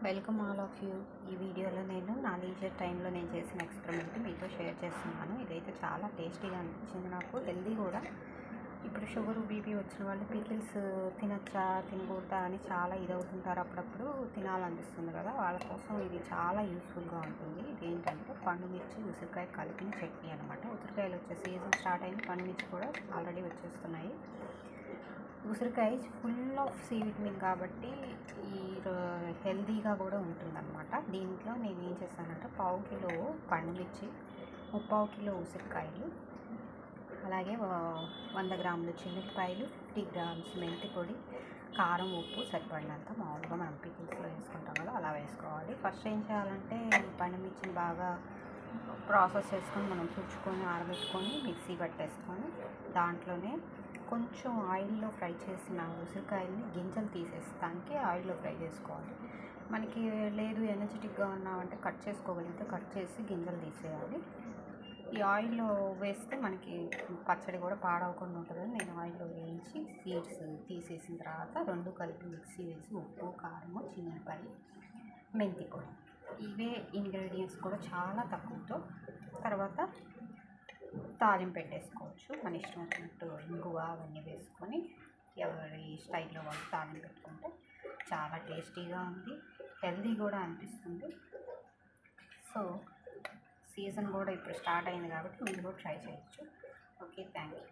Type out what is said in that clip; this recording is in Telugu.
Welcome all of you. ఈ వీడియోలో నేను నా లీజర్ టైంలో నేను చేసిన ఎక్స్పెరిమెంట్ మీతో షేర్ చేస్తున్నాను. ఇదైతే చాలా టేస్టీగా అనిపించింది నాకు, హెల్దీ కూడా. ఇప్పుడు షుగర్ బీపీ వచ్చిన వాళ్ళు పికిల్స్ తినచ్చా తినకూడదా అని చాలా ఇదవుతుంటారు. అప్పుడప్పుడు తినాలనిపిస్తుంది కదా, వాళ్ళ కోసం ఇది చాలా యూస్ఫుల్గా ఉంటుంది. ఇది ఏంటంటే పండుమిర్చి ఉసిరికాయ కలిపిన చట్నీ అనమాట. ఉసిరికాయలు వచ్చే సీజన్ స్టార్ట్ అయింది, పండుమిర్చి కూడా ఆల్రెడీ వచ్చేస్తున్నాయి. ఉసిరికాయ ఫుల్ ఆఫ్ సి విటమిన్ కాబట్టి ఈ హెల్తీగా కూడా ఉంటుందన్నమాట. దీంట్లో నేను ఏం చేస్తానంటే 1/2 కిలో పండుమిర్చి, 3/4 కిలో ఉసిరికాయలు, అలాగే 100 గ్రాములు చిల్లిపాయలు, 50 గ్రామ్స్ మెంతి పొడి, కారం, ఉప్పు సరిపడినంత. మామూలుగా మనం పికిల్స్లో వేసుకుంటాం కదా, అలా వేసుకోవాలి. ఫస్ట్ ఏం చేయాలంటే ఈ పండుమిర్చిని బాగా ప్రాసెస్ చేసుకొని మనం తుడుచుకొని ఆరబెట్టుకొని మిక్సీ పట్టేసుకొని దాంట్లోనే కొంచెం ఆయిల్లో ఫ్రై చేసిన ఉసిరికాయలని గింజలు తీసేస్తానికి ఆయిల్లో ఫ్రై చేసుకోవాలి. మనకి లేదు ఎనర్జెటిక్గా ఉన్నామంటే కట్ చేసుకోగలిగితే కట్ చేసి గింజలు తీసేయాలి. ఈ ఆయిల్లో వేస్తే మనకి పచ్చడి కూడా పాడవకుండా ఉంటుందని నేను ఆయిల్లో వేయించి సీడ్స్ తీసేసిన తర్వాత రెండు కలిపి మిక్సీ వేసి ఉప్పు, కారము, చిన్నపాయ, మెంతి పొడి, ఇవే ఇంగ్రీడియంట్స్ కూడా చాలా తక్కువతో తర్వాత తాలింపు పెట్టేసుకోవచ్చు. మన ఇష్టం వచ్చినట్టు ఇంగువ అవన్నీ వేసుకొని ఎవరి స్టైల్లో వాళ్ళు తాలింపు పెట్టుకుంటే చాలా టేస్టీగా ఉంది, హెల్దీ కూడా అనిపిస్తుంది. సో సీజన్ కూడా ఇప్పుడు స్టార్ట్ అయింది కాబట్టి మీరు కూడా ట్రై చేయొచ్చు. Okay, thank you.